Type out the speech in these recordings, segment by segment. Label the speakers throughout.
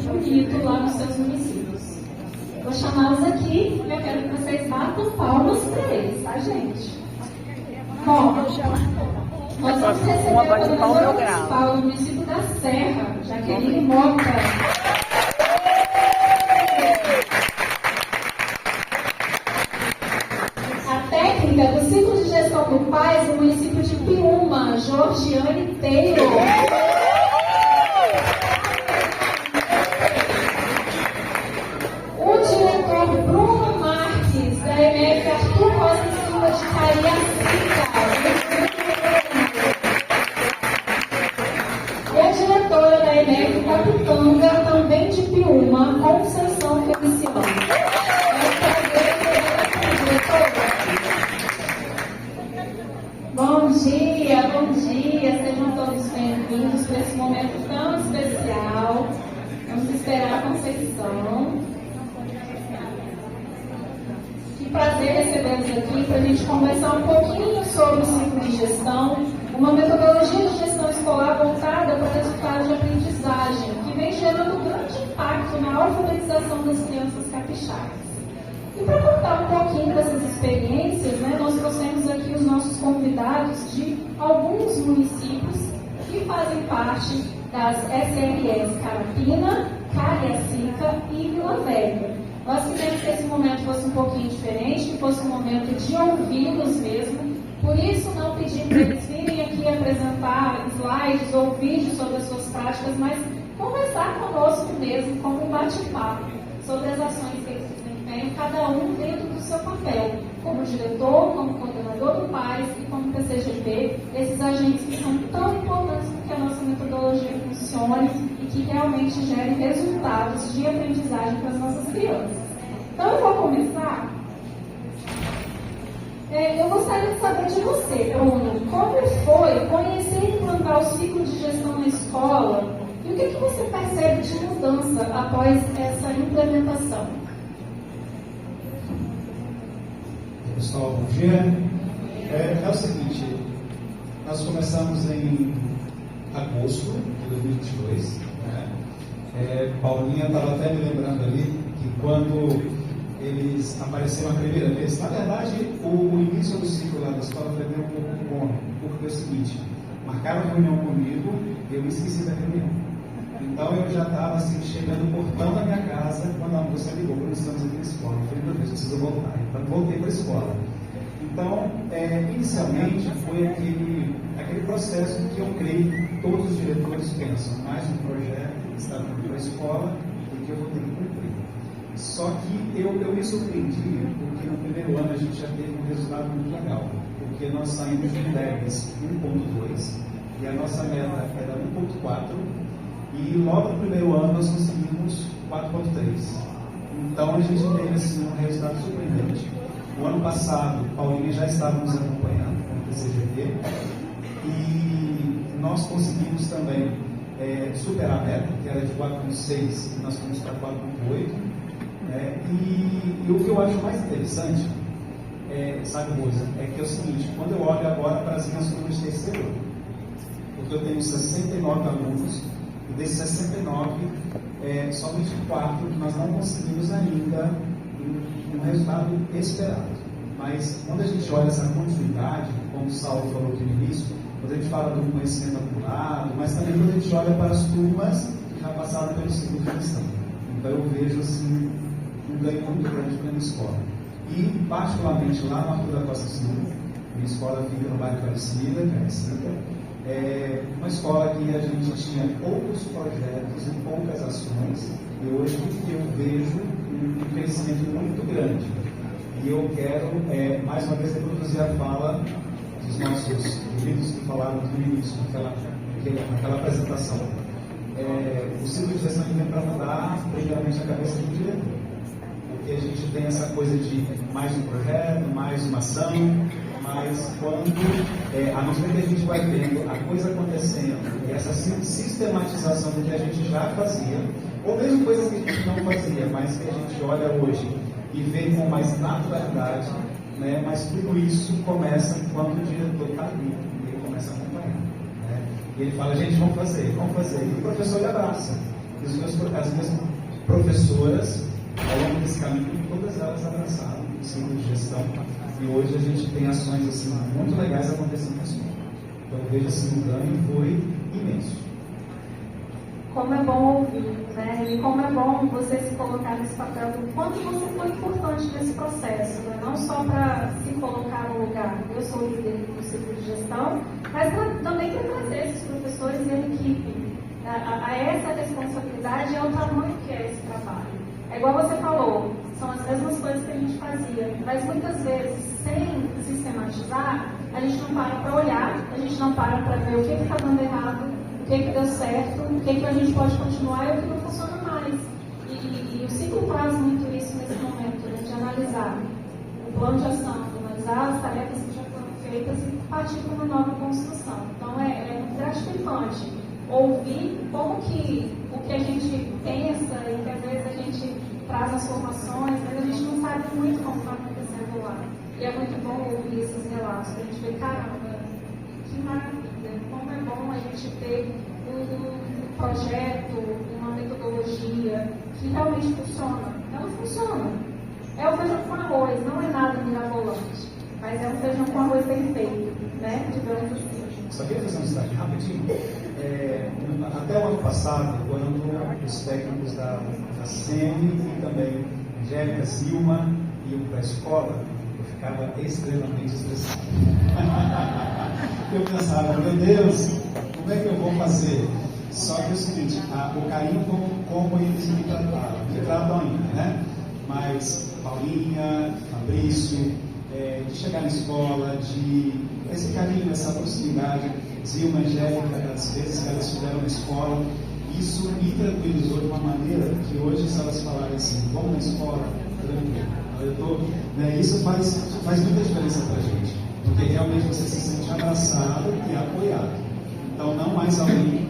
Speaker 1: bonito lá nos seus municípios. Vou chamá-los aqui e eu quero que vocês batam palmas para eles, tá, gente? Bom, nós vamos receber o coordenador municipal do município da Serra, Jaqueline Mota. A técnica do ciclo de gestão do PAES do município de Piúma, Georgiane Taylor. O diretor Bruno Marques, da EMEF Arthur Rosa Silva de Cariacica. E a diretora da EMEF Capitanga, também de Piúma, Conceição Feliciano. Bom dia, sejam todos bem-vindos para esse momento tão especial. Vamos esperar a Conceição. Que prazer recebê-los aqui para a gente conversar um pouquinho sobre o ciclo de gestão, uma metodologia de gestão escolar voltada para resultados de aprendizagem, que vem gerando grande impacto na alfabetização das crianças capixabas. E para contar um pouquinho dessas experiências, nós trouxemos aqui os nossos convidados de alguns municípios que fazem parte das SRS Carapina, Cariacica e Vila Velha. Nós quisemos que esse momento fosse um pouquinho diferente, que fosse um momento de ouvi-los mesmo, por isso não pedimos para eles virem aqui apresentar slides ou vídeos sobre as suas práticas, mas conversar conosco mesmo, como um bate-papo sobre as ações que eles desempenham, cada um dentro do seu papel, como diretor, como coordenador do PAES e como PCGP, esses agentes que são tão importantes para que a nossa metodologia funcione e que realmente gere resultados de aprendizagem para as nossas crianças. Então eu vou começar. Eu gostaria de saber de você, Bruno, como foi conhecer e implantar o ciclo de gestão na escola e o que você percebe de mudança após essa implementação?
Speaker 2: Pessoal, bom dia. É o seguinte, nós começamos em agosto de 2022. Paulinha estava até me lembrando ali que quando eles apareceram a primeira vez, na verdade, o início do ciclo lá da escola foi meio um pouco cômico, porque é o seguinte, marcaram a reunião comigo e eu me esqueci da reunião. Então eu já estava assim, chegando no portão da minha casa quando a moça ligou, quando estamos aqui na escola. Eu falei, meu Deus, preciso voltar. Então voltei para a escola. Então, inicialmente foi aquele processo que eu creio que todos os diretores pensam, mais um projeto que está vindo para a escola e que eu vou ter que cumprir. Só que eu me surpreendi, porque no primeiro ano a gente já teve um resultado muito legal, porque nós saímos de DEGS 1.2 e a nossa meta era 1.4 e logo no primeiro ano nós conseguimos 4.3. Então a gente teve assim, um resultado surpreendente. O ano passado, Paulinha já estava nos acompanhando como PCGP e nós conseguimos também superar a meta, que era de 4.6 e nós fomos para 4.8. E o que eu acho mais interessante, sabe, Rosa, é que é o seguinte, quando eu olho agora para as minhas turmas de terceiro ano, porque eu tenho 69 alunos, e desses 69, somente 4 que nós não conseguimos ainda um resultado esperado. Mas quando a gente olha essa continuidade, como o Saulo falou aqui no início, quando a gente fala do conhecimento acumulado, mas também quando a gente olha para as turmas que já passaram pelo ciclo de gestão. Então eu vejo assim, um ganho muito grande para a minha escola. E, particularmente, lá no Arthur da Costa Silva, minha escola fica no bairro Cariacica, uma escola que a gente tinha poucos projetos e poucas ações, e hoje eu vejo um crescimento muito grande. E eu quero, mais uma vez, reproduzir a fala dos nossos queridos que falaram no início, naquela apresentação. O ciclo de gestão vem para mudar, primeiramente, a cabeça do diretor. Porque a gente tem essa coisa de mais um projeto, mais uma ação, mas quando, à medida que a gente vai vendo a coisa acontecendo, e essa sistematização do que a gente já fazia, ou mesmo coisas que a gente não fazia, mas que a gente olha hoje e vê com mais naturalidade, mas tudo isso começa quando o diretor está ali, e ele começa a acompanhar. E ele fala, gente, vamos fazer, e o professor lhe abraça. as minhas professoras, ao longo desse caminho, todas elas abraçaram o ciclo de gestão, e hoje a gente tem ações assim, muito legais acontecendo na escola. Então, eu vejo assim, o ganho foi imenso.
Speaker 1: Como é bom ouvir, né? E como é bom você se colocar nesse papel do quanto você foi importante nesse processo, né? Não só para se colocar no lugar, eu sou líder do ciclo de gestão, mas também para trazer esses professores e a equipe a essa responsabilidade e ao tamanho que é esse trabalho. É igual você falou, são as mesmas coisas que a gente fazia, mas muitas vezes, sem sistematizar, a gente não para para olhar, a gente não para para ver o que está dando errado, o que deu certo, o que a gente pode continuar e o que não funciona mais. E o ciclo traz muito isso nesse momento, né, de analisar o plano de ação, analisar as tarefas que já foram feitas e partir para uma nova construção. Então, é muito gratificante ouvir como que o que a gente pensa e que às vezes a gente traz as formações, mas a gente não sabe muito como está acontecendo lá. E é muito bom ouvir esses relatos, a gente vê, caramba, que maravilha, como é bom a gente ter um projeto, uma metodologia que realmente funciona. Ela funciona. É o feijão com arroz, não é nada mirabolante, mas é um feijão com arroz bem feito, né? Digamos assim.
Speaker 2: Só queria fazer um destaque rapidinho. Até o ano passado, quando os técnicos da SEMI e também Angélica, Zilma iam para a escola, eu ficava extremamente estressado. Eu pensava, meu Deus, como é que eu vou fazer? Só que é o seguinte, o carinho como eles me tratam ainda, né? Mas Paulinha, Fabrício, de chegar na escola, esse carinho, essa proximidade, Zilma, Angélica, as vezes que elas estiveram na escola, isso me tranquilizou de uma maneira que hoje, se elas falarem assim, vamos na escola, tranquilo, isso faz muita diferença para a gente, porque realmente você se sente abraçado e apoiado. Então, não mais alguém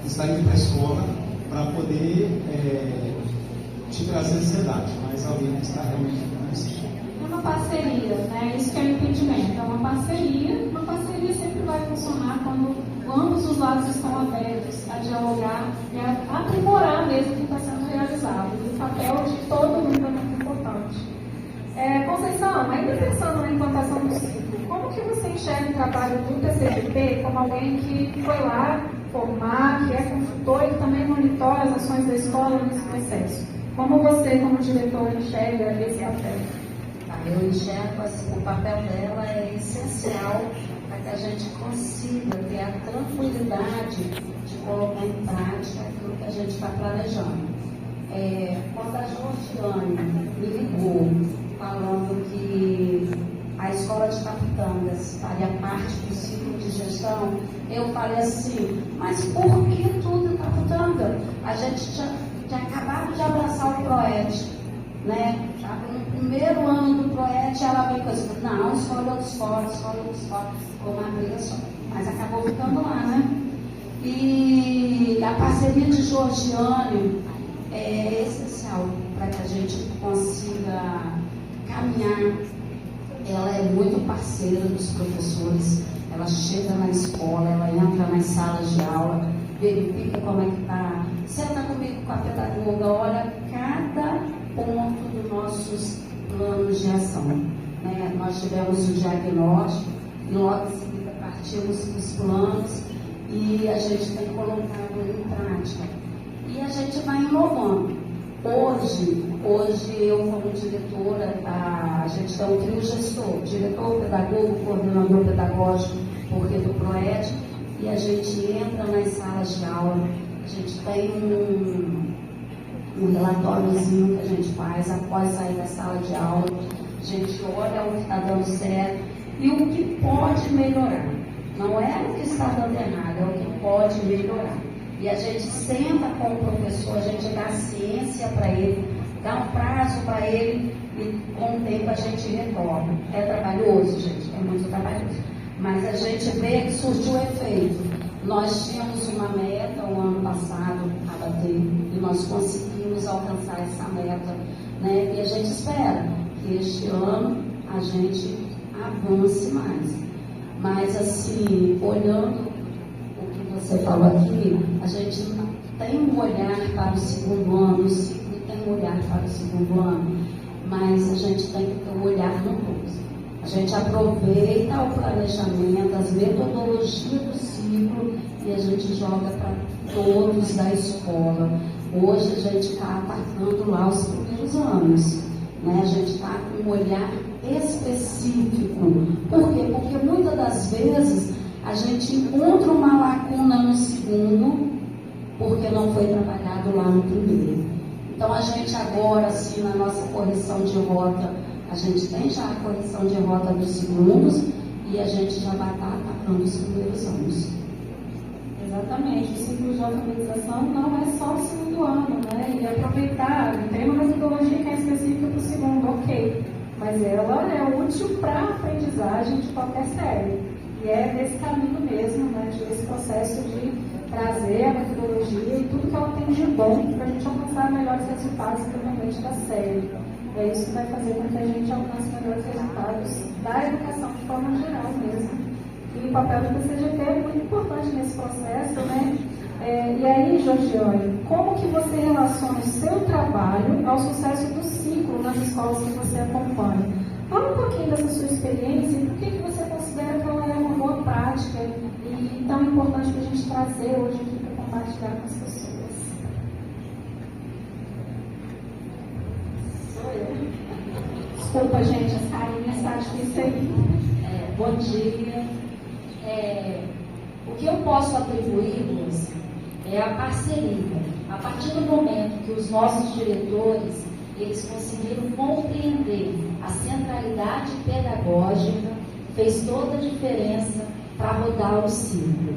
Speaker 2: está indo para a escola para poder te trazer ansiedade, mas alguém que está realmente com você.
Speaker 1: É uma parceria, né? Isso que é o empreendimento. É uma parceria sempre vai funcionar quando ambos os lados estão abertos a dialogar e a aprimorar mesmo o que está sendo realizado. E o papel de todo mundo é muito importante. Conceição, ainda pensando na implantação do ciclo, como que você enxerga o trabalho do TCGP como alguém que foi lá formar, que é consultor e que também monitora as ações da escola nesse processo? Como você, como diretor, enxerga esse papel?
Speaker 3: Eu enxergo assim, o papel dela é essencial para que a gente consiga ter a tranquilidade de colocar em prática aquilo que a gente está planejando. Quando a Georgiane me ligou falando que a escola de Capitangas faria parte do ciclo de gestão, eu falei assim, mas por que tudo em Capitanga? A gente tinha acabado de abraçar o PROET, né? Já no primeiro ano do PROET, ela veio com isso, não, escolha outros fora, ficou uma briga só, mas acabou ficando lá, né? E a parceria de Georgiane é essencial para que a gente consiga caminhar. Ela é muito parceira dos professores, ela chega na escola, ela entra nas salas de aula, verifica como é que está, senta comigo com a pedagoga, olha cada ponto dos nossos planos de ação. Né? Nós tivemos o diagnóstico e logo em seguida partimos os planos e a gente tem colocado em prática. E a gente vai inovando. Hoje eu como diretora, a gente tem um trio gestor, diretor pedagogo, coordenador pedagógico, porque do PROET, e a gente entra nas salas de aula, a gente tem um relatóriozinho que a gente faz após sair da sala de aula, a gente olha o que está dando certo e o que pode melhorar. Não é o que está dando errado, é o que pode melhorar. E a gente senta com o professor, a gente dá ciência para ele, dá um prazo para ele e com o tempo a gente retorna. É trabalhoso, gente, é muito trabalhoso. Mas a gente vê que surtiu efeito. Nós tínhamos uma meta o ano passado a bater e nós conseguimos alcançar essa meta, né? E a gente espera que este ano a gente avance mais. Mas assim, olhando o que você falou aqui, a gente tem um olhar para o segundo ano, o ciclo tem um olhar para o segundo ano, mas a gente tem que ter um olhar no todo. A gente aproveita o planejamento, as metodologias do ciclo e a gente joga para todos da escola. Hoje a gente está atacando lá os primeiros anos, né? A gente está com um olhar específico. Por quê? Porque muitas das vezes a gente encontra uma lacuna no segundo porque não foi trabalhado lá no primeiro. Então a gente agora, assim, na nossa correção de rota, a gente tem já a correção de rota dos segundos e a gente já vai estar atacando os primeiros anos.
Speaker 1: Exatamente, o ciclo de alfabetização não é só o segundo ano, né? E aproveitar, tem uma metodologia que é específica para o segundo, ok, mas ela é útil para a aprendizagem de qualquer série. E é nesse caminho mesmo, né? Desse processo de trazer a metodologia e tudo que ela tem de bom para a gente alcançar melhores resultados, independente da série. É isso que vai fazer com que a gente alcance melhores resultados da educação de forma geral mesmo. E o papel do PCGT é muito importante nesse processo, né? E aí, Georgiane, como que você relaciona o seu trabalho ao sucesso do ciclo nas escolas que você acompanha? Fala um pouquinho dessa sua experiência e por que você considera que ela é uma boa prática e tão importante para a gente trazer hoje aqui para compartilhar com as pessoas.
Speaker 3: Sou eu.
Speaker 1: Desculpa, gente, as carinhas está difícil aí.
Speaker 3: Bom dia. O que eu posso atribuir, Lúcia, é a parceria. A partir do momento que os nossos diretores eles conseguiram compreender a centralidade pedagógica, fez toda a diferença para rodar o ciclo.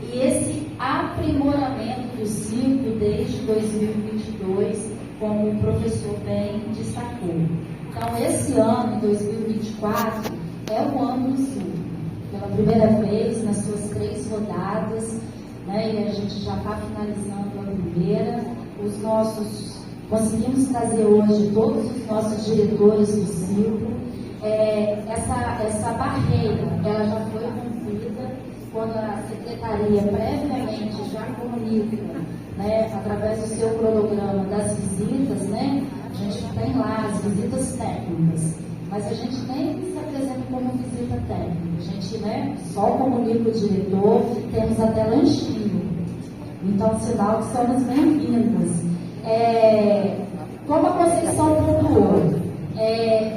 Speaker 3: E esse aprimoramento do ciclo desde 2022, como o professor bem destacou. Então, esse ano, 2024, é o ano do ciclo. Pela primeira vez, nas suas 3 rodadas, né, e a gente já está finalizando a primeira, conseguimos trazer hoje todos os nossos diretores do ciclo. Essa barreira, ela já foi cumprida quando a secretaria previamente já comunica, né, através do seu cronograma das visitas, né, a gente tem lá as visitas técnicas, mas a gente nem se apresenta como visita técnica, a gente, né, só comunica o diretor, temos até lanchinho, então sinal que somos bem-vindas. Como a Conceição pontuou,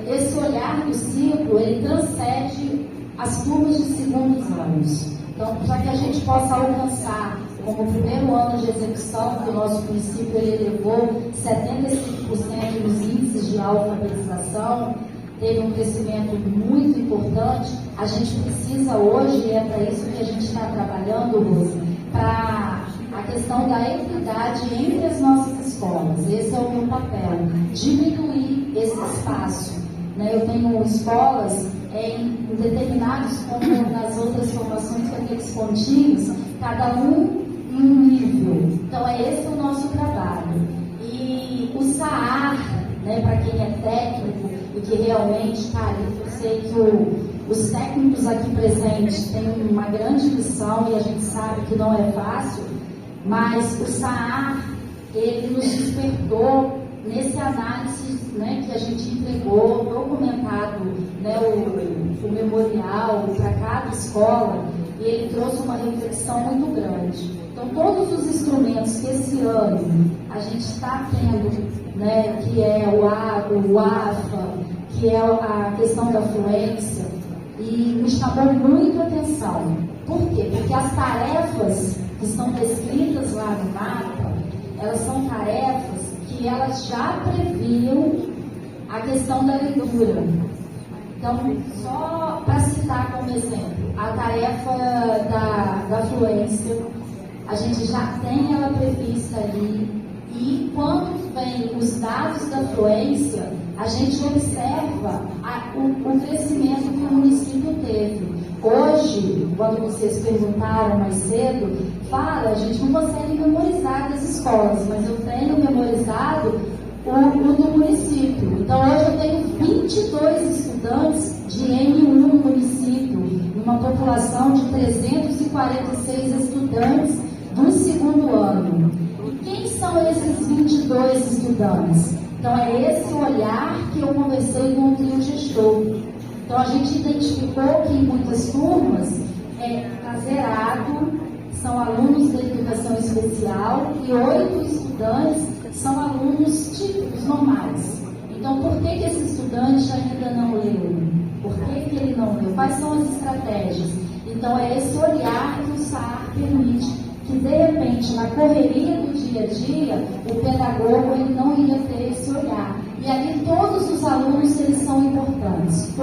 Speaker 3: esse olhar do ciclo, ele transcende as turmas de segundos anos. Então, para que a gente possa alcançar, como o primeiro ano de execução do nosso município, ele elevou 75% nos índices de alfabetização, teve um crescimento muito importante, a gente precisa hoje, e é para isso que a gente está trabalhando, Rosa, para a questão da equidade entre as nossas escolas. Esse é o meu papel, diminuir esse espaço. Né? Eu tenho escolas em determinados, como nas outras formações, com aqueles pontinhos, cada um em um nível. Então, esse o nosso trabalho. E o SAAR, né, para quem é técnico e que realmente está ali, eu sei que os técnicos aqui presentes têm uma grande missão e a gente sabe que não é fácil, mas o SAAR, ele nos despertou nesse análise, né, que a gente entregou, documentado, né, o memorial para cada escola, e ele trouxe uma reflexão muito grande. Então, todos os instrumentos que esse ano a gente está tendo, né, que é o AFA, que é a questão da fluência, e me chamou muito a atenção. Por quê? Porque as tarefas que estão descritas lá no mapa, elas são tarefas que elas já previam a questão da leitura. Então, só para citar como exemplo, a tarefa da fluência, a gente já tem ela prevista ali, e quando vem os dados da fluência, a gente observa o crescimento que o município teve. Hoje, quando vocês perguntaram mais cedo, a gente não consegue memorizar das escolas, mas eu tenho memorizado o do município. Então, hoje eu tenho 22 estudantes de N1 no município, numa população de 340 246 estudantes do segundo ano. E quem são esses 22 estudantes? Então, é esse olhar que eu conversei com o trio gestor. Então, a gente identificou que em muitas turmas está zerado, são alunos da educação especial e 8 estudantes são alunos típicos, normais. Então, por que esse estudante ainda não leu? Por que ele não leu? Quais são as estratégias? Então, é esse olhar que o SAAR permite, que de repente, na correria do dia a dia, o pedagogo ele não ia ter esse olhar. E ali todos os alunos eles são importantes,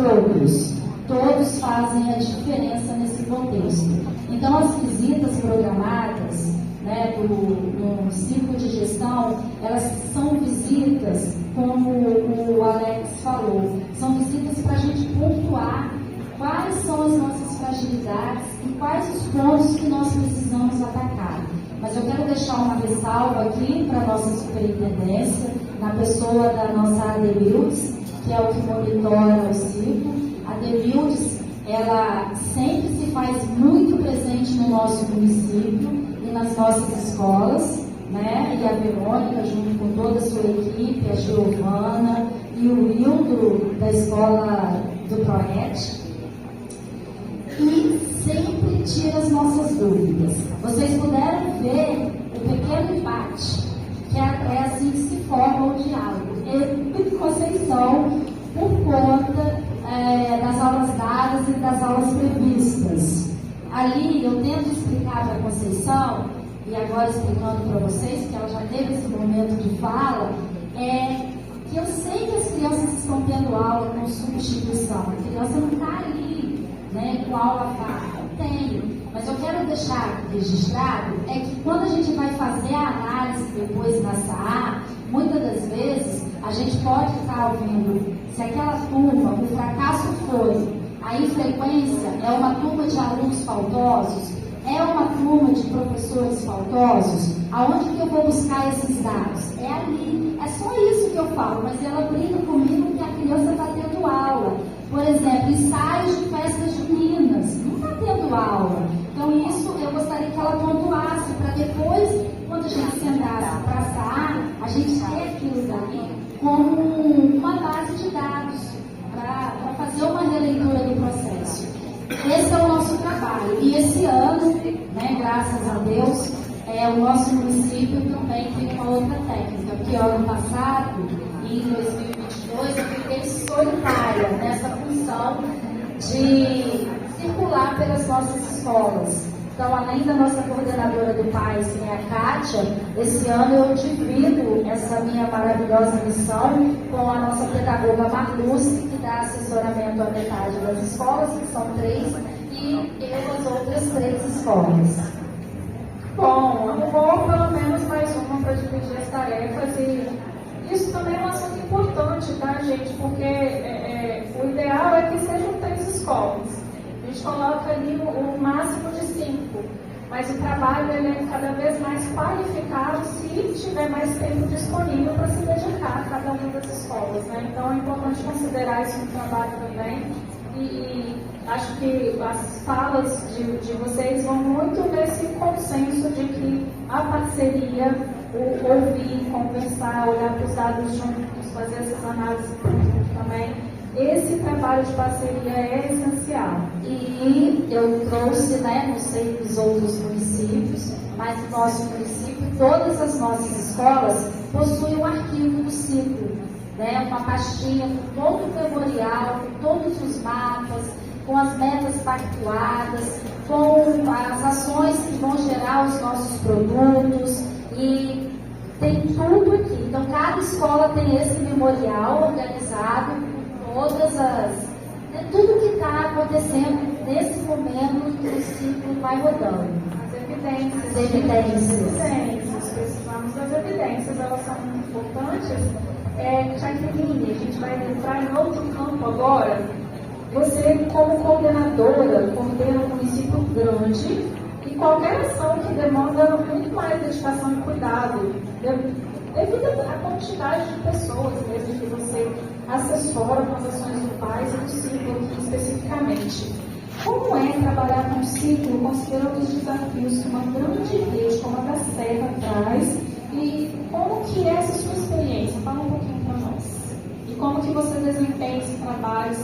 Speaker 3: todos fazem a diferença nesse contexto. Então, as visitas programadas, né, no ciclo de gestão, elas são visitas, como o Alex falou, são visitas para a gente pontuar quais são as nossas fragilidades e quais os pontos que nós precisamos atacar. Mas eu quero deixar uma ressalva aqui para a nossa superintendência, na pessoa da nossa Adelildes, que é o que monitora o ciclo. A Adelildes, ela sempre se faz muito presente no nosso município e nas nossas escolas, né? E a Verônica, junto com toda a sua equipe, a Giovana e o Hildo da escola do PROET, e sempre tira as nossas dúvidas. Vocês puderam ver o pequeno empate, que é assim que se forma o diálogo. E Conceição, por conta das aulas dadas e das aulas previstas. Ali eu tento explicar para a Conceição, e agora explicando para vocês, que ela já teve esse momento de fala, que eu sei que as crianças estão tendo aula com substituição. A criança não está ali, né, com aula vaga. Tem. Mas eu quero deixar registrado que quando a gente vai fazer a análise depois na SAAR, muitas das vezes a gente pode estar ouvindo se aquela turma, o fracasso foi a infrequência, é uma turma de alunos faltosos, é uma turma de professores faltosos. Aonde que eu vou buscar esses dados? É ali. É só isso que eu falo, mas ela brinca comigo que a criança está tendo aula. Por exemplo, ensaios de festas juninas, não está tendo aula. Então isso eu gostaria que ela pontuasse, para depois, quando a gente sentasse para a SAAR, a gente ter aquilo dali como uma base de dados, para fazer uma releitura do processo. Esse é o nosso trabalho. E esse ano, né, graças a Deus, o nosso município também tem uma outra técnica, porque ano passado, em 2022, eu fiquei solitária nessa função de circular pelas nossas escolas. Então, além da nossa coordenadora do PAIS, que é a Kátia, esse ano eu divido essa minha maravilhosa missão com a nossa pedagoga Marluce, que dá assessoramento à metade das escolas, que são 3, e eu as outras 3 escolas.
Speaker 1: Bom, arrumou pelo menos mais uma para dividir as tarefas, e isso também é um assunto importante, tá, gente? Porque o ideal é que sejam 3 escolas. A gente coloca ali o máximo de 5, mas o trabalho ele é cada vez mais qualificado se tiver mais tempo disponível para se dedicar a cada uma das escolas, né? Então é importante considerar isso no trabalho também, e acho que as falas de vocês vão muito nesse consenso de que a parceria, o ouvir, conversar, olhar para os dados juntos, fazer essas análises juntos também, esse trabalho de parceria é essencial.
Speaker 3: E eu trouxe, né, não sei dos outros municípios, mas no nosso município, todas as nossas escolas possuem um arquivo do ciclo, né, uma pastinha com todo o memorial, com todos os mapas, com as metas pactuadas, com as ações que vão gerar os nossos produtos, e tem tudo aqui. Então, cada escola tem esse memorial organizado, tudo que está acontecendo nesse momento que o ciclo vai rodando.
Speaker 1: As evidências. Precisamos das evidências, elas são muito importantes. Jaqueline, a gente vai entrar em outro campo agora. Você, como coordenadora, coordena um município grande, e qualquer ação que demanda muito mais dedicação e cuidado, devido à quantidade de pessoas mesmo que você assessora com as ações do PAIS e do ciclo aqui especificamente. Como é trabalhar com o ciclo, considerando os desafios que uma grande rede como a da Serra traz, e como que é essa sua experiência? Fala um pouquinho para nós. E como que você desempenha esse trabalho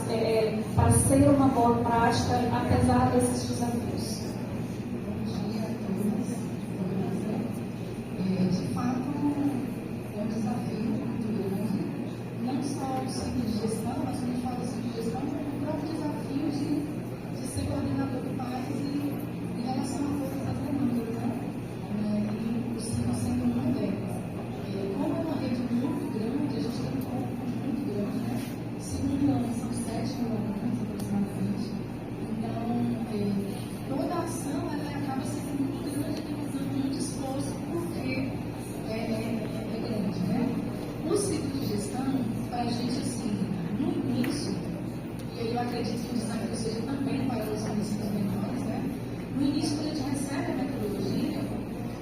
Speaker 1: para ser uma boa prática, apesar desses desafios?
Speaker 4: Bom dia a todos. De fato, é um desafio muito grande, não só o ciclo de gestão, mas quando a gente fala do ciclo de gestão, o próprio desafio de ser coordenador de pais e em relação a todas as demandas, né? E o ciclo sendo uma delas. Como é uma rede muito grande, a gente tem um corpo muito grande, né? Segundo ano, são 7 mil alunos aproximadamente. Então, toda a ação ela acaba sendo muito grande e demandando muito esforço, porque é grande, né? O ciclo de gestão, para a gente, assim, no início, e eu acredito que o desafio seja também para os municípios menores, né? No início, quando a gente recebe a metodologia,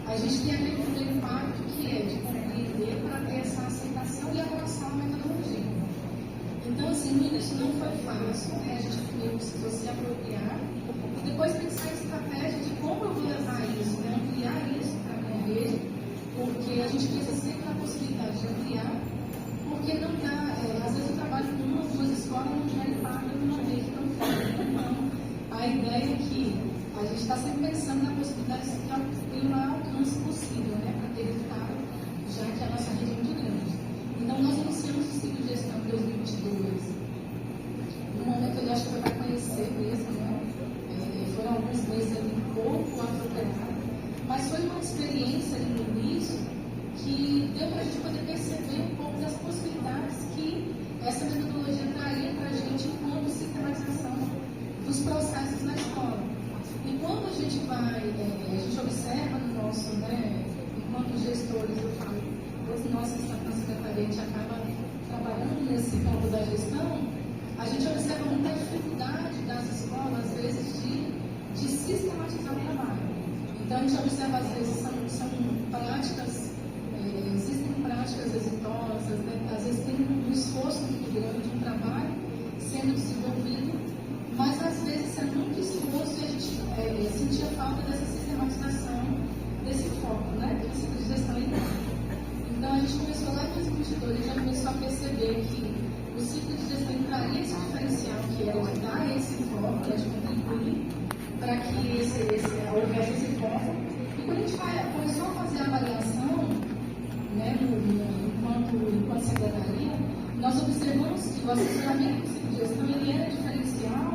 Speaker 4: a gente tem aquele primeiro impacto que é de compreender para ter essa aceitação e abraçar a metodologia. Então, assim, no início não foi fácil, né? A gente primeiro precisou se apropriar e depois pensar em estratégia de como eu vou levar isso, né? Ampliar isso para a minha rede, porque a gente pensa sempre na possibilidade de ampliar, porque não dá, às vezes eu trabalho com uma ou duas escolas e não quero estar numa rede tão forte. Não. A ideia é que a gente está sempre pensando na possibilidade de ter o maior alcance possível, né? Para ter resultado, já que a nossa rede é muito grande. Então, nós iniciamos o ciclo de gestão em 2022. No momento, eu acho que você vai conhecer mesmo, né? Foram alguns meses ali um pouco atropelado, mas foi uma experiência ali no início que deu para a gente poder perceber um pouco das possibilidades que essa metodologia traria para a gente enquanto sistematização dos processos na escola. E quando a gente vai, a gente observa no nosso, né, enquanto gestores, eu falo, nós que estamos na secretaria, a gente acaba trabalhando nesse campo da gestão, a gente observa muita dificuldade das escolas, às vezes, de sistematizar o trabalho. Então, a gente observa, às vezes, são práticas, existem práticas exitosas, né? Às vezes tem um esforço muito grande, um trabalho sendo desenvolvido, mas, às vezes, é muito esforço e a gente sentia falta dessa sistematização, desse foco, né? Do ciclo de gestão interna. Então, a gente começou lá em 2022 e já começou a perceber que o ciclo de gestão entraria esse diferencial, que era de dar esse foco, de contribuir para que houvesse esse foco. E quando a gente começou a fazer a avaliação, né, enquanto secretaria, nós observamos que o assessoramento do ciclo de gestão ele era diferencial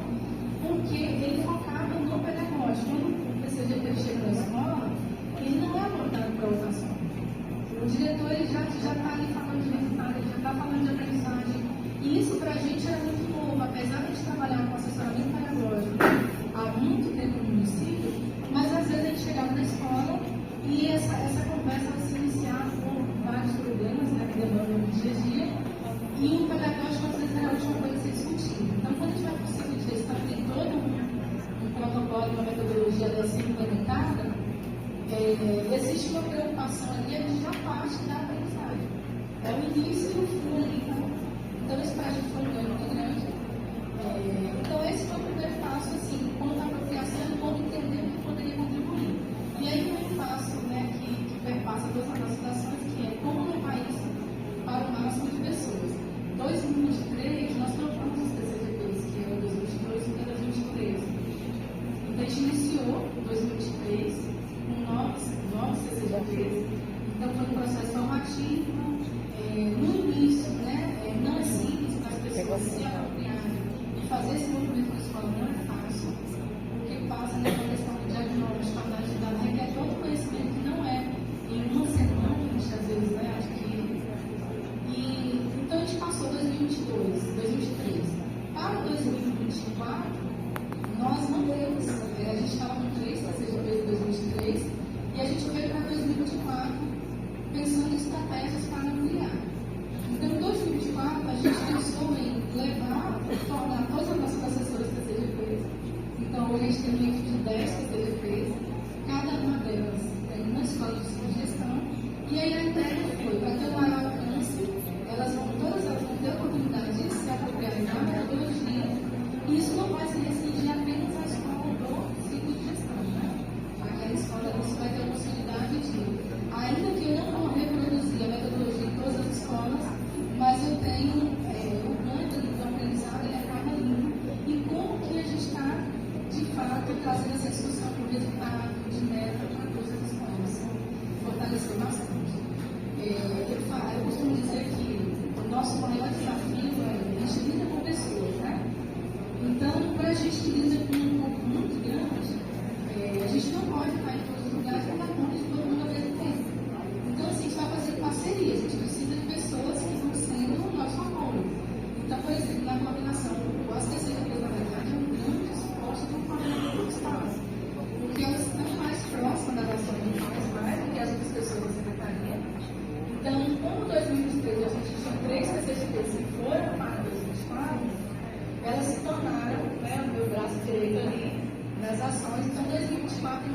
Speaker 4: porque ele focava no pedagógico. Quando o PCGP chega na escola, ele não é voltado para a votação. O diretor ele já está ali falando de resultado, ele já está falando de aprendizagem. E isso para a gente era muito novo, apesar de a gente trabalhar com assessoramento pedagógico há muito tempo no município, mas às vezes a gente chegava na escola e essa conversa se iniciava por vários problemas, né, que demandam no dia a dia, e o pedagógico às vezes era a última coisa a ser discutida. Então, quando a gente vai para o ciclo de gestão, tem todo um protocolo, uma metodologia dessa implementada, existe uma preocupação ali, a gente já parte da aprendizagem. É o início e o fim ali. Então, esse para a gente foi um ganho muito grande. Então, esse foi o primeiro passo, assim, quanto à apropriação, como entender o que poderia contribuir. E aí, um passo, né, que perpassa todas as nossas ações, que é como levar isso para o máximo de pessoas. 2023, nós trocamos os PCGPs, que é o 2022 e o 2023. Então, a gente iniciou em 2023 com novos CCGPs. Então, foi um processo formativo. No início, né, não é simples para as pessoas se apropriarem e fazer esse movimento na escola não é fácil, porque passa nessa questão do diagnóstico, análise de dados, requer todo conhecimento que não é em uma semana, que a gente às vezes adquire. Então, a gente passou 2022, 2023. Para 2024, nós mantemos, a gente estava com 3 CCGPs em 2023 e a gente veio para 2024 pensando em estratégias para ampliar. Então, em 2024, a gente pensou em tornar todas as nossas assessoras PCGPs. Então, hoje a gente tem uma equipe de 10 PCGPs, cada uma delas tem uma escola de gestão, e aí a ideia foi, para ter um maior alcance, todas elas vão ter a oportunidade de se apropriarem da metodologia, e isso não vai se restringir apenas às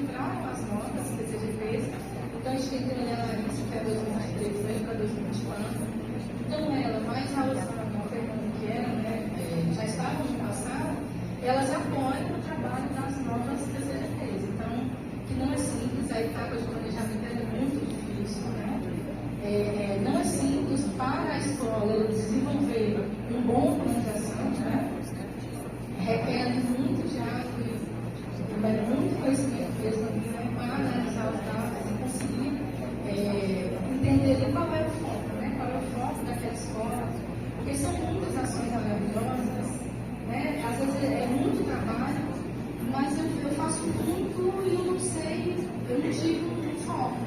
Speaker 4: entraram as notas PCGPs, então a gente tem que olhar isso que é 2023 para 2024. Então ela, mais a Rosana, que era, né, já estavam no passado, elas apoiam o trabalho das novas PCGPs. Então, que não é simples, a etapa de planejamento é muito difícil, né? Não é simples para a escola desenvolver um bom plano de ação, né? Requer muito diálogo e muito conhecimento mesmo, né? Para analisar os dados e conseguir entender qual é o foco, né? Qual é o foco daquela escola, porque são muitas ações maravilhosas, né? Às vezes é muito trabalho, mas eu faço muito e eu não sei, eu não tive um foco,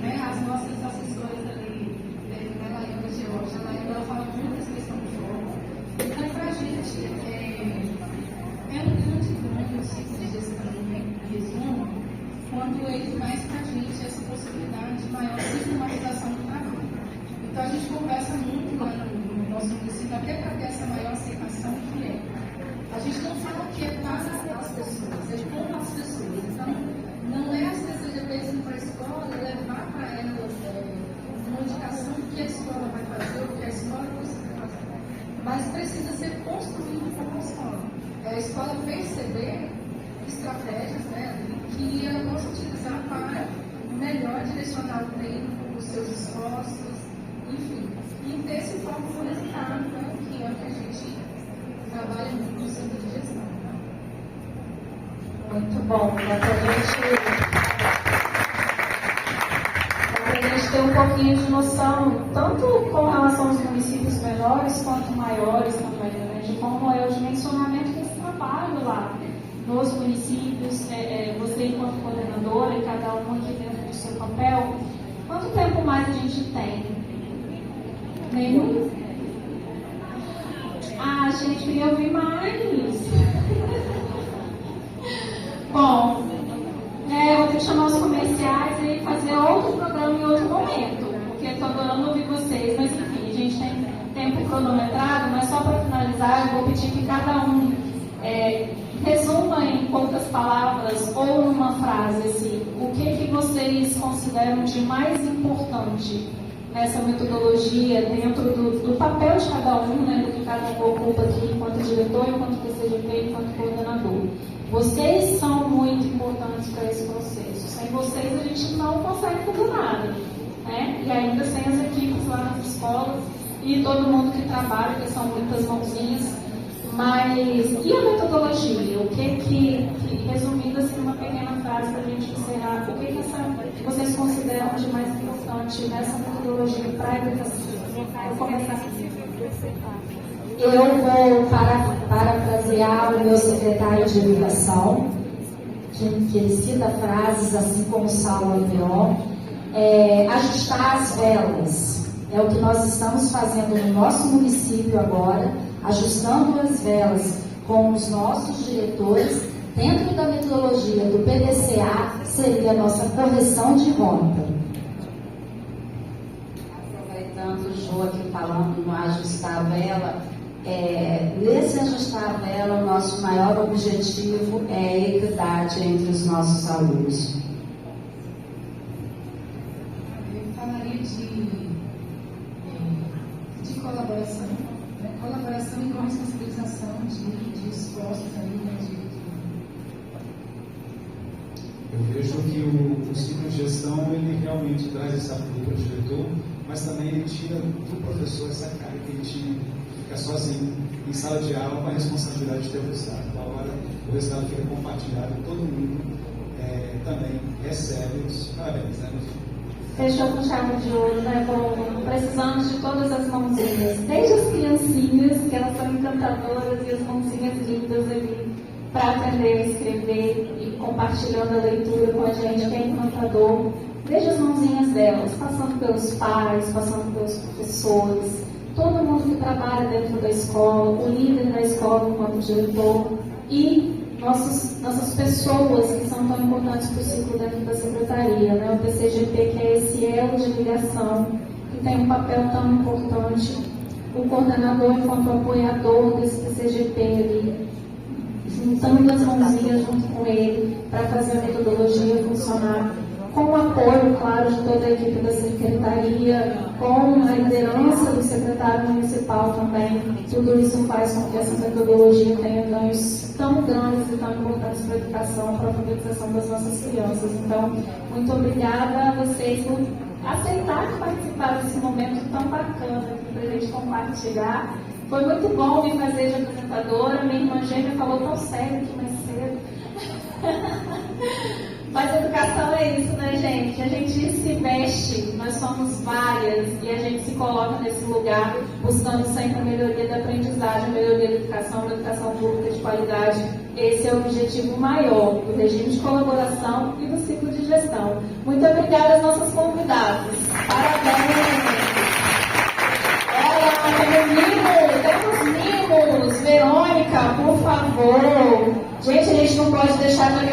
Speaker 4: né? As nossas assessoras ali, a Laiana Georgia, ela fala muito dessa questão do foco. Então, para a gente, é um grande ganho o ciclo de gestão, em resumo, quando ele traz para a gente essa possibilidade de maior sistematização do trabalho. Então, a gente conversa muito lá no nosso município, até para ter essa maior aceitação que é. A gente não fala que é para as pessoas, é com as pessoas. Então, não é as PCGPs indo para a escola levar para elas uma indicação do que a escola vai fazer, o que a escola precisa fazer. Mas precisa ser construído como escola. É a escola perceber estratégias, né, que ela possa utilizar para melhor direcionar o treino, os seus esforços, enfim. E ter esse foco no resultado, né, que é o que a gente trabalha muito no centro de gestão. Né?
Speaker 1: Muito bom. Para a gente ter um pouquinho de noção, tanto com relação aos municípios menores quanto maiores também, né, de como é o dimensionamento desse trabalho lá nos municípios, você enquanto coordenadora e cada uma aqui dentro do seu papel. Quanto tempo mais a gente tem? Nenhum? Ah, gente, queria ouvir mais. Bom, eu vou ter que chamar os comerciais e fazer outro programa em outro momento, porque estou adorando ouvir vocês, mas enfim, a gente tem tempo cronometrado, mas só para finalizar, eu vou pedir que cada um resuma em poucas palavras ou numa frase, assim, o que vocês consideram de mais importante nessa metodologia dentro do papel de cada um, né, do que cada um ocupa aqui enquanto diretor, enquanto PCGP, enquanto coordenador. Vocês são muito importantes para esse processo. Sem vocês a gente não consegue fazer nada, né? E ainda sem as equipes lá nas escolas e todo mundo que trabalha, que são muitas mãozinhas. Mas e a metodologia? O que resumindo assim uma pequena frase para a gente encerrar, o que vocês consideram de mais importante nessa metodologia para a educação? Vou começar aqui.
Speaker 3: Eu vou parafrasear o meu secretário de educação, que ele cita frases assim como Saulo Albion, ajustar as velas. É o que nós estamos fazendo no nosso município agora, ajustando as velas com os nossos diretores, dentro da metodologia do PDCA, seria a nossa correção de rota. Aproveitando o Jô aqui falando no ajustar a vela, nesse ajustar a vela, o nosso maior objetivo é a equidade entre os nossos alunos.
Speaker 4: Eu falaria de colaboração, né? Colaboração e corresponsabilização de esforços aí, né?
Speaker 2: Eu vejo que o ciclo de gestão, ele realmente traz essa ajuda para o diretor, mas também ele tira do professor essa carga que ele tinha, fica sozinho em sala de aula com a responsabilidade de ter o resultado. Então, agora o resultado fica compartilhado, todo mundo também recebe os parabéns, né?
Speaker 1: Fechou com chave de ouro, né? Bom, precisamos de todas as mãozinhas, desde as criancinhas, que elas são encantadoras, e as mãozinhas lindas ali, para aprender a escrever e compartilhando a leitura com a gente, que é encantador, desde as mãozinhas delas, passando pelos pais, passando pelos professores, todo mundo que trabalha dentro da escola, o líder da escola enquanto diretor e nossas pessoas que são tão importantes para o ciclo dentro da secretaria, né? O PCGP, que é esse elo de ligação, que tem um papel tão importante, o coordenador enquanto apoiador desse PCGP ali, juntando as mãozinhas junto com ele para fazer a metodologia funcionar, com o apoio, claro, de toda a equipe da secretaria, com a liderança do secretário municipal também. Tudo isso faz com que essa metodologia tenha ganhos tão grandes e tão importantes para a educação, para a alfabetização das nossas crianças. Então, muito obrigada a vocês por aceitar participar desse momento tão bacana para a gente compartilhar. Foi muito bom me fazer de apresentadora. Minha irmã gêmea falou tão sério aqui mais cedo. Mas educação é isso, né, gente? A gente se veste, nós somos várias e a gente se coloca nesse lugar buscando sempre a melhoria da aprendizagem, a melhoria da educação pública de qualidade. Esse é o objetivo maior do regime de colaboração e do ciclo de gestão. Muito obrigada aos nossos convidados. Parabéns! Temos mimos! Verônica, por favor! Gente, a gente não pode deixar de agradecer.